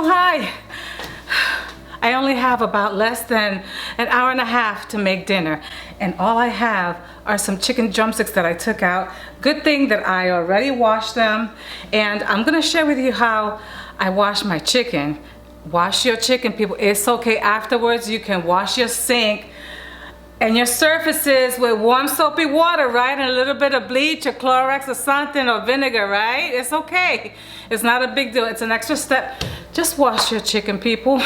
Oh, hi. I only have about less than an hour and a half to make dinner, and all I have are some chicken drumsticks that I took out. Good thing that I already washed them, and I'm gonna share with you how I wash my chicken. Wash your chicken, people. It's okay afterwards. You can wash your sink and your surfaces with warm soapy water, right? And a little bit of bleach or Clorox or something, or vinegar, right? It's okay. It's not a big deal. It's an extra step. Just wash your chicken, people.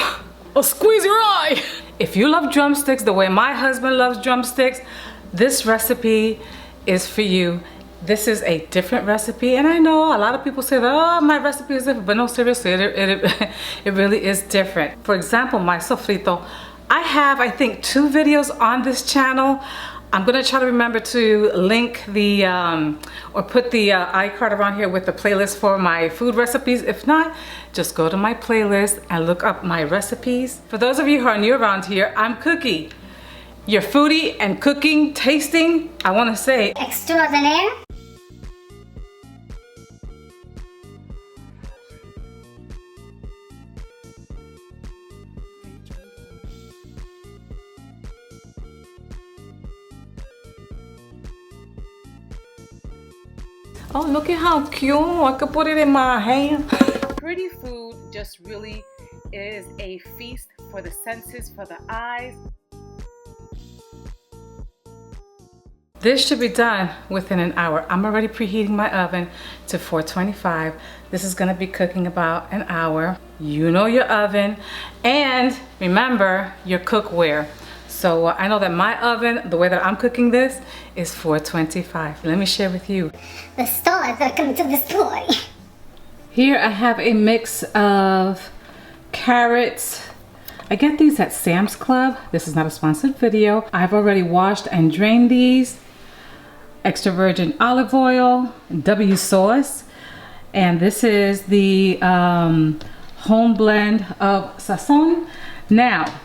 Or squeeze your eye. If you love drumsticks the way my husband loves drumsticks, this recipe is for you. This is a different recipe, and I know a lot of people say that, oh, my recipe is different, but no, seriously, it really is different. For example, my sofrito, I have, I think, 2 videos on this channel. I'm gonna try to remember to link the, or put the iCard around here with the playlist for my food recipes. If not, just go to my playlist and look up my recipes. For those of you who are new around here, I'm Cookie, your foodie and cooking, tasting, I wanna say, extraordinaire. oh, look at how cute. I could put it in my hand. Pretty food just really is a feast for the senses, for the eyes. This should be done within an hour. I'm already preheating my oven to 425. This is gonna be cooking about an hour. You know your oven, and remember your cookware. So I know that my oven, the way that I'm cooking this, is 425. Let me share with you. The stars are coming to destroy. Here I have a mix of carrots. I get these at Sam's Club. This is not a sponsored video. I've already washed and drained these. Extra virgin olive oil, W sauce, and this is the home blend of Sazon. Now,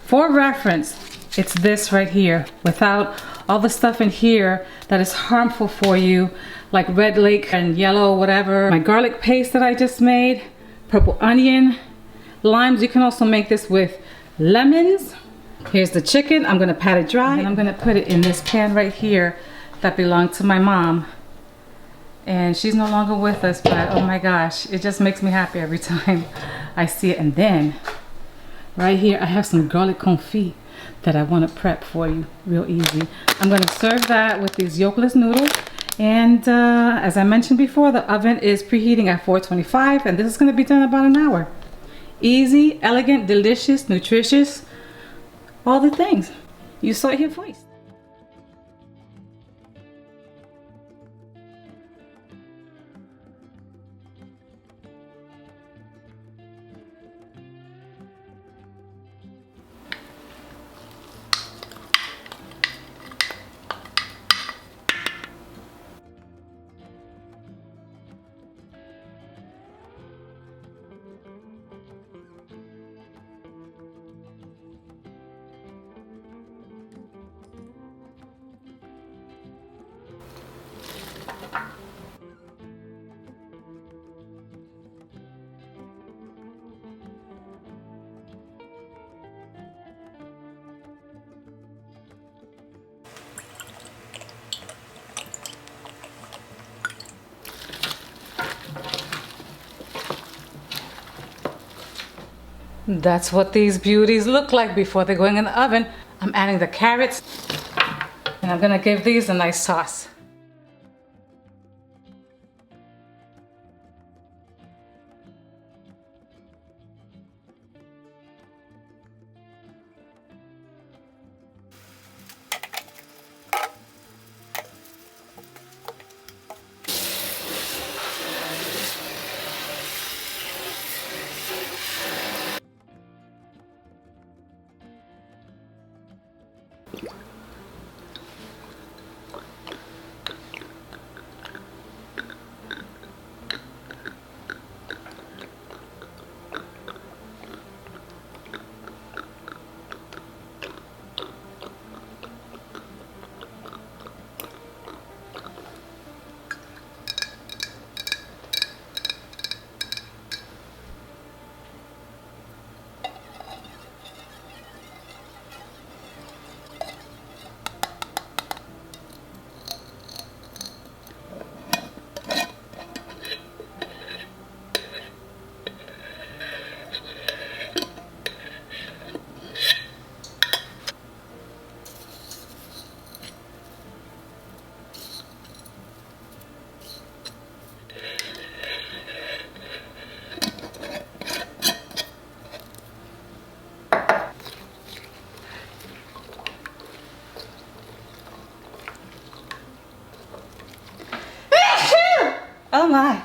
for reference, it's this right here, without all the stuff in here that is harmful for you, like red lake and yellow, whatever. My garlic paste that I just made, purple onion, limes. You can also make this with lemons. Here's the chicken. I'm gonna pat it dry, and I'm gonna put it in this pan right here that belonged to my mom. And she's no longer with us, but oh my gosh, it just makes me happy every time I see it. And then right here, I have some garlic confit that I want to prep for you real easy. I'm going to serve that with these Yolkless noodles. And as I mentioned before, the oven is preheating at 425, and this is going to be done in about an hour. Easy, elegant, delicious, nutritious, all the things. You saw it here first. That's what these beauties look like before they're going in the oven. I'm adding the carrots, and I'm gonna give these a nice toss. Oh my.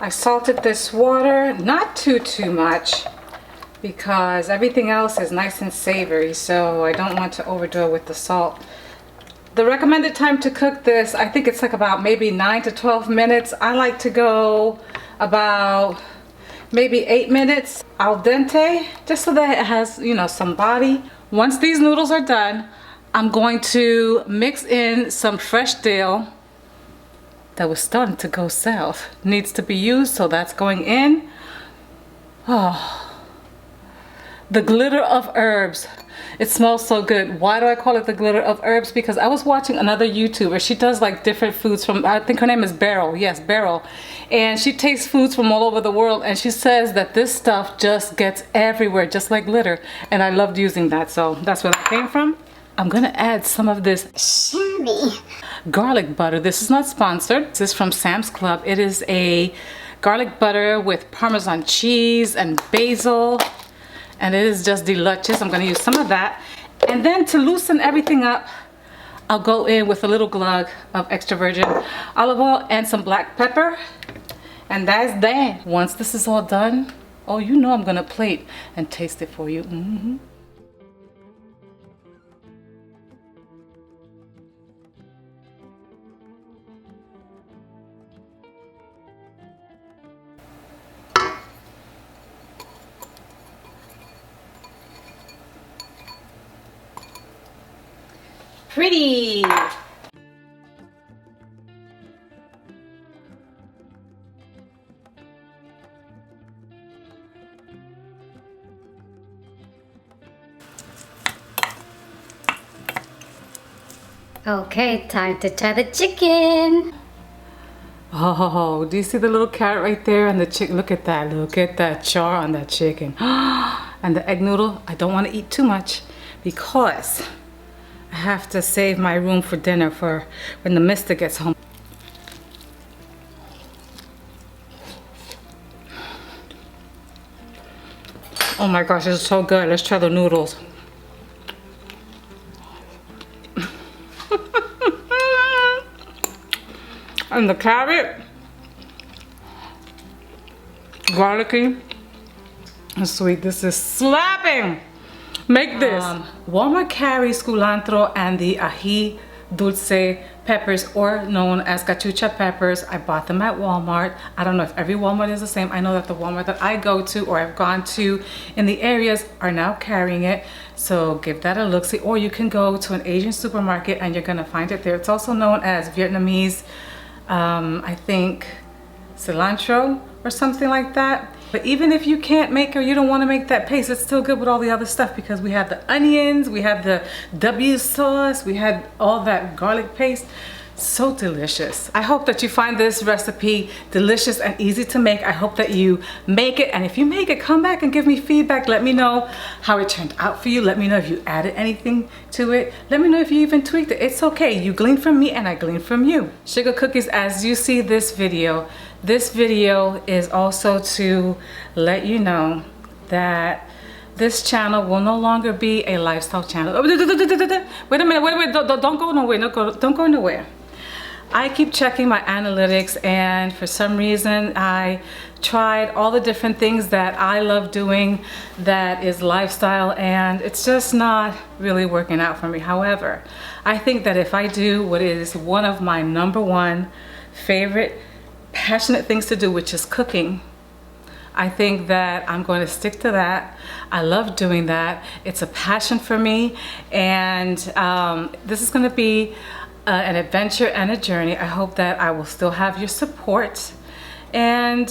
I salted this water, not too much, because everything else is nice and savory, so I don't want to overdo it with the salt. The recommended time to cook this, I think it's like about maybe 9 to 12 minutes. I like to go about maybe 8 minutes al dente, just so that it has, you know, some body. Once these noodles are done, I'm going to mix in some fresh dill that was starting to go south. Needs to be used, so that's going in. Oh, the glitter of herbs. It smells so good. Why do I call it the glitter of herbs? Because I was watching another YouTuber. She does like different foods from, I think her name is Beryl. Yes, Beryl. And she tastes foods from all over the world, and she says that this stuff just gets everywhere, just like glitter. And I loved using that, so that's where that came from. I'm gonna add some of this Shimmy. garlic butter. This is not sponsored. This is from Sam's Club. It is a garlic butter with Parmesan cheese and basil, and it is just delicious. I'm gonna use some of that. And then to loosen everything up, I'll go in with a little glug of extra virgin olive oil and some black pepper. And that's that. Once this is all done, oh, you know I'm gonna plate and taste it for you. Pretty. Okay, time to try the chicken. Oh, do you see the little carrot right there and the chicken? Look at that char on that chicken. And the egg noodle, I don't want to eat too much because I have to save my room for dinner for when the mister gets home. Oh my gosh, this is so good. Let's try the noodles. And the carrot, garlicky and sweet. This is slapping. Make this. Walmart carries culantro and the ají dulce peppers, or known as cachucha peppers. I bought them at Walmart. I don't know if every Walmart is the same. I know that the Walmart that I go to or I've gone to in the areas are now carrying it. So give that a look-see. Or you can go to an Asian supermarket and you're gonna find it there. It's also known as Vietnamese, I think cilantro or something like that. But even if you can't make or you don't want to make that paste, it's still good with all the other stuff, because we have the onions, we have the W sauce, we had all that garlic paste. So delicious. I hope that you find this recipe delicious and easy to make. I hope that you make it, and if you make it, come back and give me feedback. Let me know how it turned out for you. Let me know if you added anything to it. Let me know if you even tweaked it. It's okay. You glean from me and I glean from you. Sugar cookies, as you see this video is also to let you know that this channel will no longer be a lifestyle channel. Wait a minute, don't go nowhere, don't go nowhere. I keep checking my analytics, and for some reason I tried all the different things that I love doing that is lifestyle, and it's just not really working out for me. However, I think that if I do what is one of my #1 favorite passionate things to do, which is cooking, I think that I'm going to stick to that. I love doing that. It's a passion for me, and this is going to be an adventure and a journey. I hope that I will still have your support, and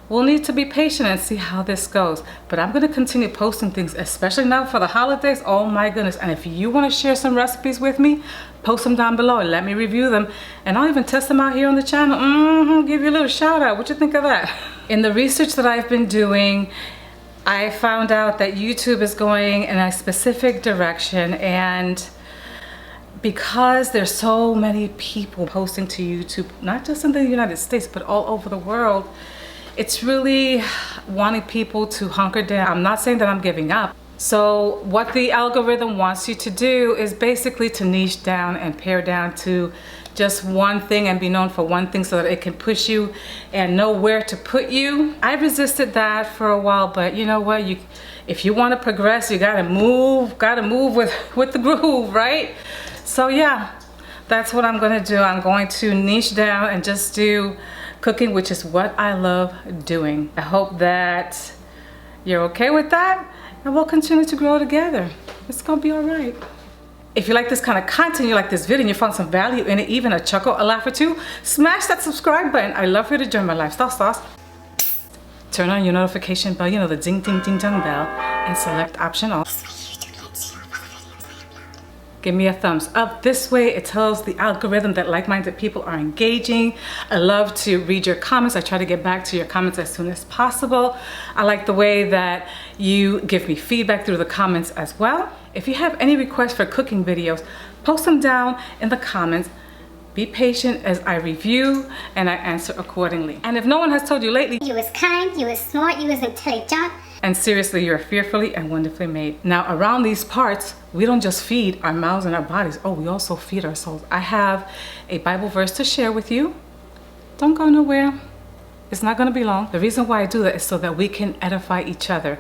we'll need to be patient and see how this goes. But I'm going to continue posting things, especially now for the holidays. Oh my goodness. And if you want to share some recipes with me, post them down below and let me review them, and I'll even test them out here on the channel. Give you a little shout out. What you think of that? In the research that I've been doing, I found out that YouTube is going in a specific direction, and because there's so many people posting to YouTube, not just in the United States, but all over the world, it's really wanting people to hunker down. I'm not saying that I'm giving up. So what the algorithm wants you to do is basically to niche down and pare down to just one thing and be known for one thing, so that it can push you and know where to put you. I resisted that for a while, but you know what? If you want to progress, you gotta move with the groove, right? So yeah, that's what I'm gonna do. I'm going to niche down and just do cooking, which is what I love doing. I hope that you're okay with that, and we'll continue to grow together. It's gonna be all right. If you like this kind of content, you like this video, and you found some value in it, even a chuckle, a laugh or two, smash that subscribe button. I love for you to join my lifestyle sauce. Turn on your notification bell, you know, the ding ding ding dong bell, and select option all. Give me a thumbs up. This way it tells the algorithm that like-minded people are engaging. I love to read your comments. I try to get back to your comments as soon as possible. I like the way that you give me feedback through the comments as well. If you have any requests for cooking videos, post them down in the comments. Be patient as I review and I answer accordingly. And if no one has told you lately, You was kind, you was smart, you was intelligent. and seriously, you're fearfully and wonderfully made. Now, around these parts, we don't just feed our mouths and our bodies. Oh, we also feed our souls. I have a Bible verse to share with you. Don't go nowhere. It's not going to be long. The reason why I do that is so that we can edify each other.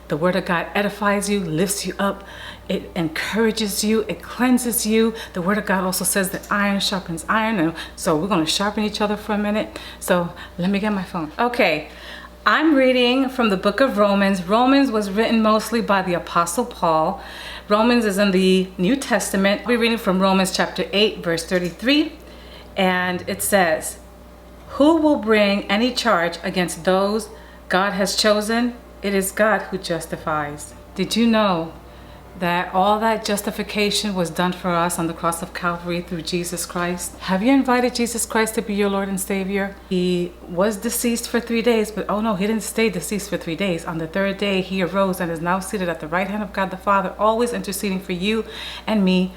The Word of God edifies you, lifts you up. It encourages you. It cleanses you. The Word of God also says that iron sharpens iron. And so we're going to sharpen each other for a minute. So let me get my phone. Okay. I'm reading from the book of Romans. Romans was written mostly by the Apostle Paul. Romans is in the New Testament. We're reading from Romans chapter 8, verse 33. And it says, "Who will bring any charge against those God has chosen? It is God who justifies." Did you know that all that justification was done for us on the cross of Calvary through Jesus Christ? Have you invited Jesus Christ to be your Lord and Savior? He was deceased for 3 days, but oh no, he didn't stay deceased for 3 days. On the 3rd day, he arose and is now seated at the right hand of God the Father, always interceding for you and me,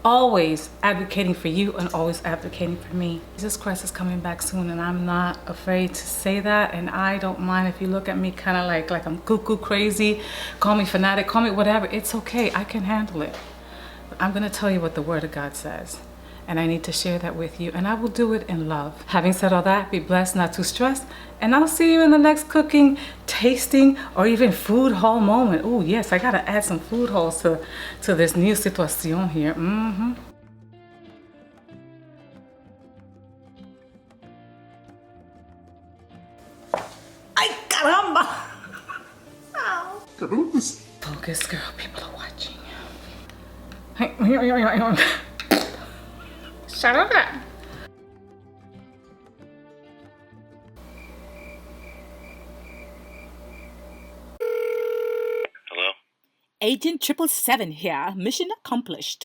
always advocating for you and always advocating for me. Jesus Christ is coming back soon, and I'm not afraid to say that, and I don't mind if you look at me kind of like I'm cuckoo crazy, call me fanatic, call me whatever. It's okay, I can handle it. But I'm gonna tell you what the Word of God says, and I need to share that with you, and I will do it in love. Having said all that, be blessed, not too stressed, and I'll see you in the next cooking, tasting, or even food haul moment. Oh yes, I gotta add some food hauls to this new situation here. Ay, caramba! Ow. Focus, girl, people are watching. Shut up. Agent 777 here. Mission accomplished.